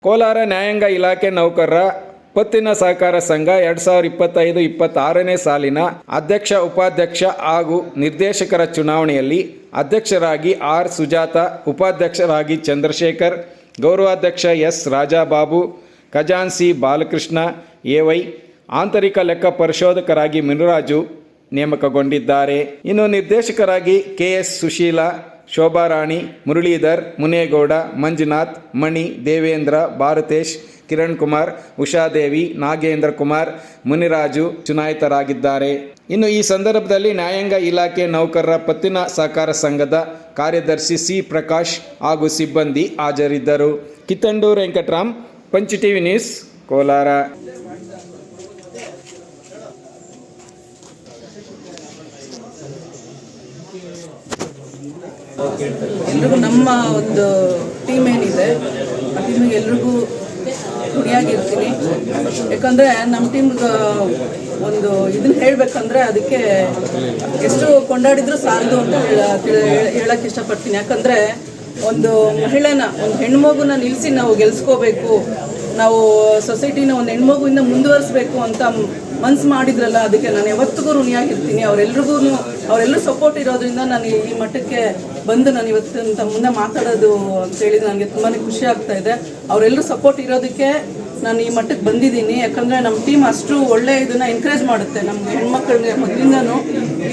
ಕೋಲಾರ ನ್ಯಾಯಾಂಗ ಇಲಾಖೆ ನೌಕರರ ಪತ್ತಿನ ಸಹಕಾರ ಸಂಘ 2025-26ನೇ ಸಾಲಿನ ಅಧ್ಯಕ್ಷ ಉಪಾಧ್ಯಕ್ಷ ಹಾಗೂ ನಿರ್ದೇಶಕರ ಚುನಾವಣೆಯಲ್ಲಿ ಅಧ್ಯಕ್ಷರಾಗಿ ಆರ್ ಸುಜಾತ, ಉಪಾಧ್ಯಕ್ಷರಾಗಿ ಚಂದ್ರಶೇಖರ್, ಗೌರವಾಧ್ಯಕ್ಷ ಎಸ್ ರಾಜಾಬಾಬು, ಖಜಾನ್ಸಿ ಬಾಲಕೃಷ್ಣ ಎವೈ, ಆಂತರಿಕ ಲೆಕ್ಕ ಪರಿಶೋಧಕರಾಗಿ ಮುನಿರಾಜು ನೇಮಕಗೊಂಡಿದ್ದಾರೆ. ಇನ್ನು ನಿರ್ದೇಶಕರಾಗಿ ಕೆಎಸ್ ಸುಶೀಲಾ, ಶೋಭಾರಾಣಿ, ಮುರಳೀಧರ್, ಮುನೇಗೌಡ, ಮಂಜುನಾಥ್, ಮಣಿ, ದೇವೇಂದ್ರ, ಭಾರತೇಶ್, ಕಿರಣ್ ಕುಮಾರ್, ಉಷಾದೇವಿ, ನಾಗೇಂದ್ರ ಕುಮಾರ್, ಮುನಿರಾಜು ಚುನಾಯಿತರಾಗಿದ್ದಾರೆ. ಇನ್ನು ಈ ಸಂದರ್ಭದಲ್ಲಿ ನ್ಯಾಯಾಂಗ ಇಲಾಖೆ ನೌಕರರ ಪತ್ತಿನ ಸಹಕಾರ ಸಂಘದ ಕಾರ್ಯದರ್ಶಿ ಸಿ ಪ್ರಕಾಶ್ ಹಾಗೂ ಸಿಬ್ಬಂದಿ ಹಾಜರಿದ್ದರು. Kittanduru Venkataram, punch TV news, Kolar. ಎಲ್ರಿಗೂ ನಮ್ಮ ಒಂದು ಟೀಮ್ ಏನಿದೆ ಆ ಟೀಮಿಗೆ ಎಲ್ರಿಗೂ ಋಣಿಯಾಗಿರ್ತೀನಿ. ಯಾಕಂದರೆ ನಮ್ಮ ಟೀಮ್ಗೆ ಒಂದು ಇದನ್ನ ಹೇಳಬೇಕಂದ್ರೆ ಅದಕ್ಕೆ ಎಷ್ಟು ಕೊಂಡಾಡಿದ್ರು ಸಾಲದು ಅಂತ ಹೇಳಕ್ಕೆ ಇಷ್ಟಪಡ್ತೀನಿ. ಯಾಕಂದರೆ ಒಂದು ಮಹಿಳೆನ, ಒಂದು ಹೆಣ್ಮಗುನ ನಿಲ್ಲಿಸಿ ನಾವು ಗೆಲ್ಸ್ಕೋಬೇಕು, ನಾವು ಸೊಸೈಟಿನ ಒಂದು ಹೆಣ್ಮಗುವಿಂದ ಮುಂದುವರಿಸ್ಬೇಕು ಅಂತ ಮನ್ಸು ಮಾಡಿದ್ರಲ್ಲ, ಅದಕ್ಕೆ ನಾನು ಯಾವತ್ತಿಗೂ ಋಣಿಯಾಗಿರ್ತೀನಿ. ಅವರೆಲ್ಲರೂ ಸಪೋರ್ಟ್ ಇರೋದ್ರಿಂದ ನಾನು ಈ ಮಟ್ಟಕ್ಕೆ ಬಂದು ನಾನು ಇವತ್ತು ಮುಂದೆ ಮಾತಾಡೋದು ಅಂತ ಹೇಳಿದ್ರೆ ನನಗೆ ತುಂಬಾ ಖುಷಿ ಆಗ್ತಾ ಇದೆ. ಅವರೆಲ್ಲರೂ ಸಪೋರ್ಟ್ ಇರೋದಕ್ಕೆ ನಾನು ಈ ಮಟ್ಟಕ್ಕೆ ಬಂದಿದ್ದೀನಿ. ಯಾಕಂದರೆ ನಮ್ಮ ಟೀಮ್ ಅಷ್ಟು ಒಳ್ಳೆ ಇದನ್ನು ಎನ್ಕರೇಜ್ ಮಾಡುತ್ತೆ ನಮಗೆ ಹೆಣ್ಮಕ್ಳಿಗೆ. ಮೊದಲಿಂದನೂ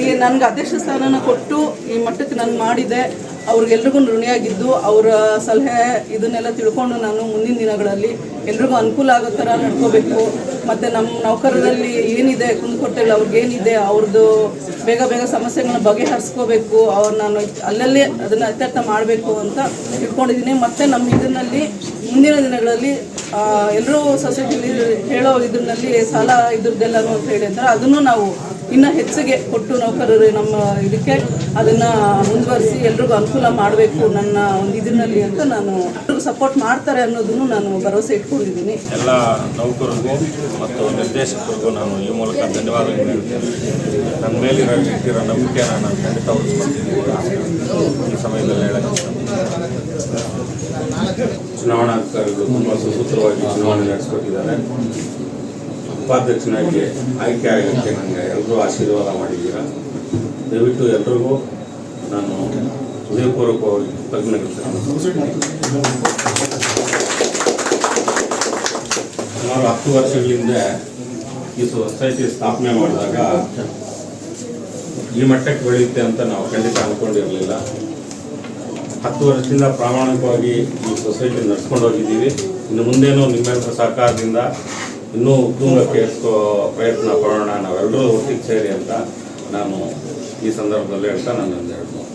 ಈ ನನಗೆ ಅಧ್ಯಕ್ಷ ಸ್ಥಾನನ ಕೊಟ್ಟು ಈ ಮಟ್ಟಕ್ಕೆ ನಾನು ಮಾಡಿದೆ. ಅವ್ರಿಗೆಲ್ರಿಗೂ ಋಣಿಯಾಗಿದ್ದು ಅವರ ಸಲಹೆ ಇದನ್ನೆಲ್ಲ ತಿಳ್ಕೊಂಡು ನಾನು ಮುಂದಿನ ದಿನಗಳಲ್ಲಿ ಎಲ್ರಿಗೂ ಅನುಕೂಲ ಆಗೋ ಥರ ನಡ್ಕೋಬೇಕು. ಮತ್ತು ನಮ್ಮ ನೌಕರರಲ್ಲಿ ಏನಿದೆ ಕುಂದುಕೊರತೆಗಳು, ಅವ್ರಿಗೇನಿದೆ ಅವ್ರದ್ದು ಬೇಗ ಬೇಗ ಸಮಸ್ಯೆಗಳನ್ನ ಬಗೆಹರಿಸ್ಕೋಬೇಕು. ನಾನು ಅಲ್ಲಲ್ಲೇ ಅದನ್ನು ಇತ್ಯರ್ಥ ಮಾಡಬೇಕು ಅಂತ ಇಟ್ಕೊಂಡಿದ್ದೀನಿ. ಮತ್ತು ನಮ್ಮ ಇದರಲ್ಲಿ ಮುಂದಿನ ದಿನಗಳಲ್ಲಿ ಎಲ್ಲರೂ ಸೊಸೈಟಿಲಿ ಹೇಳೋ ಇದರಲ್ಲಿ ಸಾಲ ಇದ್ರದ್ದೆಲ್ಲನೂ ಅಂತ ಹೇಳಿದ್ರೆ ಅದನ್ನು ನಾವು ಇನ್ನೂ ಹೆಚ್ಚಿಗೆ ಕೊಟ್ಟು ನೌಕರರು ನಮ್ಮ ಇದಕ್ಕೆ ಅದನ್ನು ಮುಂದುವರಿಸಿ ಎಲ್ರಿಗೂ ಅನುಕೂಲ ಮಾಡಬೇಕು ನನ್ನ ಒಂದು ಇದರಲ್ಲಿ ಅಂತ ನಾನು ಎಲ್ರಿಗೂ ಸಪೋರ್ಟ್ ಮಾಡ್ತಾರೆ ಅನ್ನೋದನ್ನು ನಾನು ಭರವಸೆ ಇಟ್ಕೊಂಡಿದ್ದೀನಿ. ಎಲ್ಲ ನೌಕರರಿಗೂ ಮತ್ತು ನಿರ್ದೇಶಕರಿಗೂ ನಾನು ಈ ಮೂಲಕ ಧನ್ಯವಾದಗಳು ಹೇಳ್ತೇನೆ. ನನ್ನ ಮೇಲಿರೋ ನಂಬಿಕೆ ನಾನು ಖಂಡಿತ ಉಳಿಸ್ಕೊಳ್ತೀನಿ ಈ ಸಮಯದಲ್ಲಿ ಹೇಳಕ್ಕೆ. ಚುನಾವಣಾಧಿಕಾರಿಗಳು ತುಂಬ ಸುಸೂತ್ರವಾಗಿ ಚುನಾವಣೆ ನಡೆಸ್ಕೊಟ್ಟಿದ್ದಾರೆ. ಉಪಾಧ್ಯಕ್ಷನಾಗಿ ಆಯ್ಕೆ ಆಗೋಕ್ಕೆ ನನಗೆ ಎಲ್ಲರೂ ಆಶೀರ್ವಾದ ಮಾಡಿದ್ದೀರಾ. ದಯವಿಟ್ಟು ಎಲ್ರಿಗೂ ನಾನು ಹೃದಯಪೂರ್ವಕವಾಗಿ ಕೃತಜ್ಞತೆ. ಸುಮಾರು 10 ವರ್ಷಗಳಿಂದ ಈ ಸೊಸೈಟಿ ಸ್ಥಾಪನೆ ಮಾಡಿದಾಗ ಈ ಮಟ್ಟಕ್ಕೆ ಬೆಳೆಯುತ್ತೆ ಅಂತ ನಾವು ಖಂಡಿತ ಅಂದ್ಕೊಂಡಿರಲಿಲ್ಲ. 10 ವರ್ಷದಿಂದ ಪ್ರಾಮಾಣಿಕವಾಗಿ ಈ ಸೊಸೈಟಿ ನಡ್ಸ್ಕೊಂಡು ಹೋಗಿದ್ದೀವಿ. ಇನ್ನು ಮುಂದೇನೂ ನಿಮ್ಮೆಲ್ಲರ ಸಹಕಾರದಿಂದ ಇನ್ನೂ ಉತ್ತುಂಗಕ್ಕೆ ಏರಿಸೋ ಪ್ರಯತ್ನ ಪಡೋಣ, ನಾವೆಲ್ಲರೂ ಒಟ್ಟಿಗೆ ಸೇರಿ ಅಂತ ನಾನು ಈ ಸಂದರ್ಭದಲ್ಲಿ ಹೇಳ್ತಾ ನಾನು ಹೇಳ್ತೀನಿ.